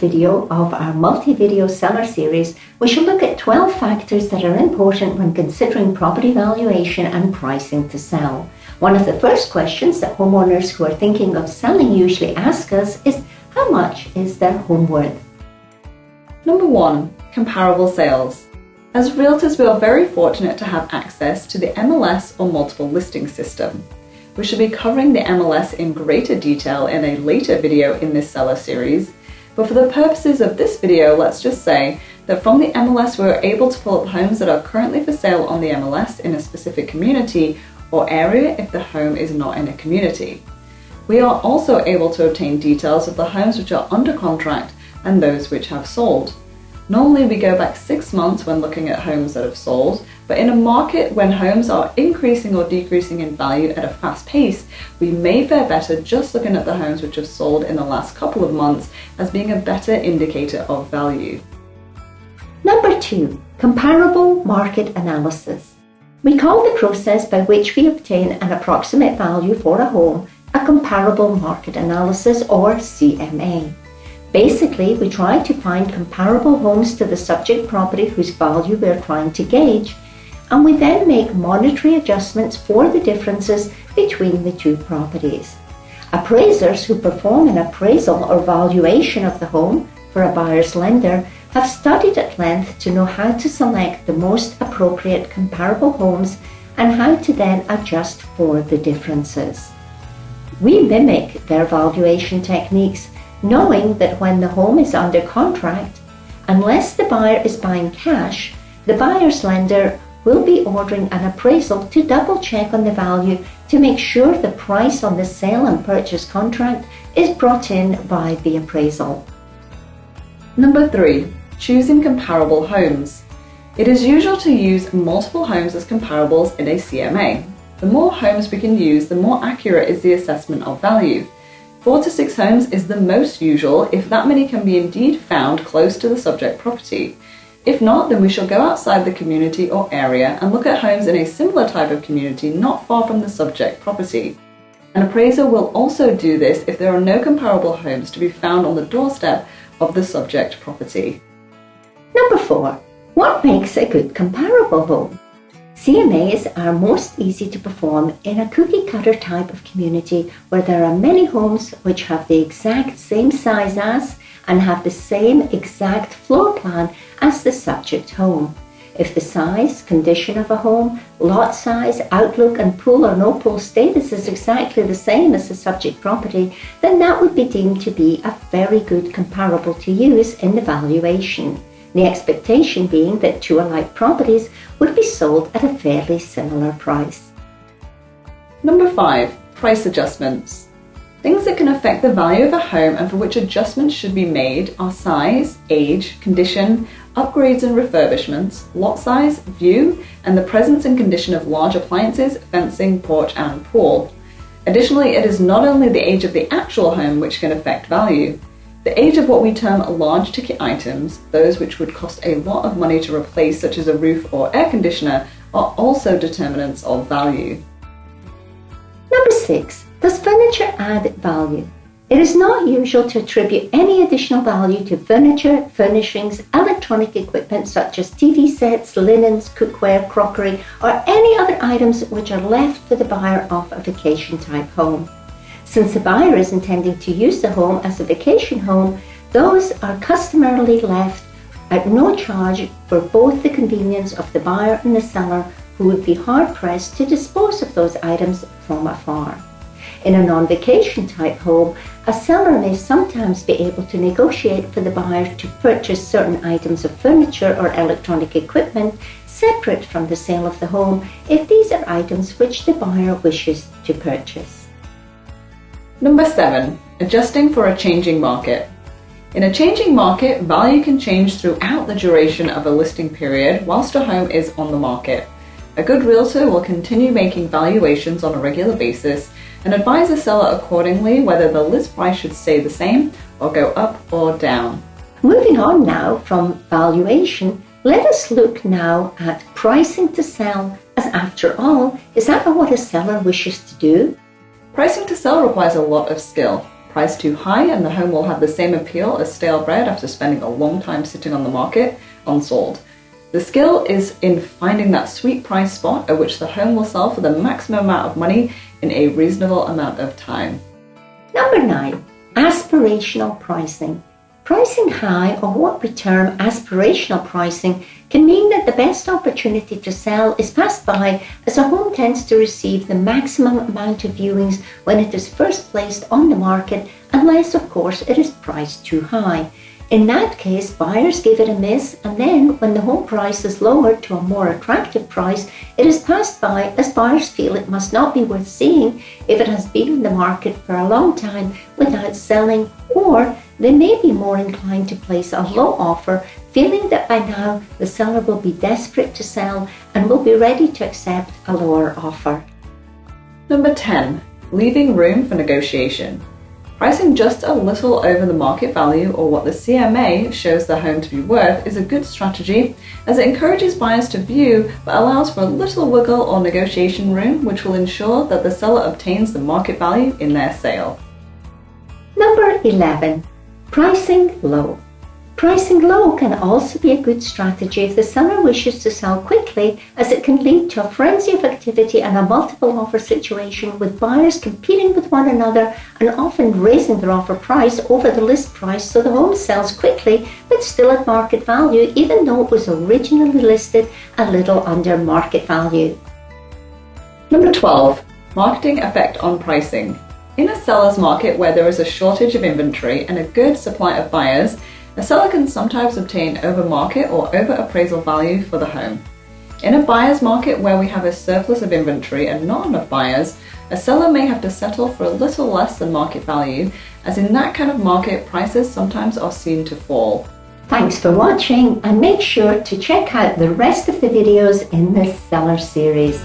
video of our multi-video seller series, we shall look at 12 factors that are important when considering property valuation and pricing to sell. One of the first questions that homeowners who are thinking of selling usually ask us is, how much is their home worth? Number 1. Comparable sales. As realtors, we are very fortunate to have access to the MLS or multiple listing system. We should be covering the MLS in greater detail in a later video in this seller series, but for the purposes of this video, let's just say that from the MLS we're able to pull up homes that are currently for sale on the MLS in a specific community or area if the home is not in a community. We are also able to obtain details of the homes which are under contract and those which have sold. Normally we go back 6 months when looking at homes that have sold, but in a market when homes are increasing or decreasing in value at a fast pace, we may fare better just looking at the homes which have sold in the last couple of months as being a better indicator of value. Number 2. Comparable market analysis. We call the process by which we obtain an approximate value for a home a comparable market analysis, or CMA. Basically, we try to find comparable homes to the subject property whose value we are trying to gauge, and we then make monetary adjustments for the differences between the two properties. Appraisers who perform an appraisal or valuation of the home for a buyer's lender have studied at length to know how to select the most appropriate comparable homes and how to then adjust for the differences. We mimic their valuation techniques, knowing that when the home is under contract, unless the buyer is buying cash, the buyer's lender will be ordering an appraisal to double check on the value to make sure the price on the sale and purchase contract is brought in by the appraisal. Number 3. Choosing comparable homes. It is usual to use multiple homes as comparables in a CMA. The more homes we can use, the more accurate is the assessment of value. 4 to 6 homes is the most usual if that many can be indeed found close to the subject property. If not, then we shall go outside the community or area and look at homes in a similar type of community not far from the subject property. An appraiser will also do this if there are no comparable homes to be found on the doorstep of the subject property. Number 4. What makes a good comparable home? CMAs are most easy to perform in a cookie-cutter type of community where there are many homes which have the exact same size as and have the same exact floor plan as the subject home. If the size, condition of a home, lot size, outlook and pool or no pool status is exactly the same as the subject property, then that would be deemed to be a very good comparable to use in the valuation. The expectation being that two alike properties would be sold at a fairly similar price. Number 5. Price adjustments. Things that can affect the value of a home and for which adjustments should be made are size, age, condition, upgrades and refurbishments, lot size, view, and the presence and condition of large appliances, fencing, porch and pool. Additionally, it is not only the age of the actual home which can affect value. The age of what we term large ticket items, those which would cost a lot of money to replace such as a roof or air conditioner, are also determinants of value. Number 6. Does furniture add value? It is not usual to attribute any additional value to furniture, furnishings, electronic equipment such as TV sets, linens, cookware, crockery, or any other items which are left for the buyer of a vacation type home. Since the buyer is intending to use the home as a vacation home, those are customarily left at no charge for both the convenience of the buyer and the seller, who would be hard-pressed to dispose of those items from afar. In a non-vacation type home, a seller may sometimes be able to negotiate for the buyer to purchase certain items of furniture or electronic equipment separate from the sale of the home if these are items which the buyer wishes to purchase. Number 7. Adjusting for a changing market. In a changing market, value can change throughout the duration of a listing period whilst a home is on the market. A good realtor will continue making valuations on a regular basis and advise the seller accordingly whether the list price should stay the same or go up or down. Moving on now from valuation, let us look now at pricing to sell, as after all, is that what a seller wishes to do? Pricing to sell requires a lot of skill. priced too high and the home will have the same appeal as stale bread after spending a long time sitting on the market unsold. The skill is in finding that sweet price spot at which the home will sell for the maximum amount of money in a reasonable amount of time. Number 9. Aspirational pricing. Pricing high, or what we term aspirational pricing, can mean that the best opportunity to sell is passed by as a home tends to receive the maximum amount of viewings when it is first placed on the market, unless of course it is priced too high. In that case, buyers give it a miss, and then when the home price is lowered to a more attractive price, it is passed by as buyers feel it must not be worth seeing if it has been in the market for a long time without selling, or they may be more inclined to place a low offer, feeling that by now the seller will be desperate to sell and will be ready to accept a lower offer. Number 10. Leaving room for negotiation. Pricing just a little over the market value, or what the CMA shows the home to be worth, is a good strategy as it encourages buyers to view but allows for a little wiggle or negotiation room, which will ensure that the seller obtains the market value in their sale. Number 11. Pricing low. Pricing low can also be a good strategy if the seller wishes to sell quickly, as it can lead to a frenzy of activity and a multiple offer situation with buyers competing with one another and often raising their offer price over the list price, so the home sells quickly but still at market value even though it was originally listed a little under market value. Number 12. Marketing effect on pricing. In a seller's market where there is a shortage of inventory and a good supply of buyers, a seller can sometimes obtain over-market or over-appraisal value for the home. In a buyer's market where we have a surplus of inventory and not enough buyers, a seller may have to settle for a little less than market value, as in that kind of market, prices sometimes are seen to fall. Thanks for watching, and make sure to check out the rest of the videos in this seller series.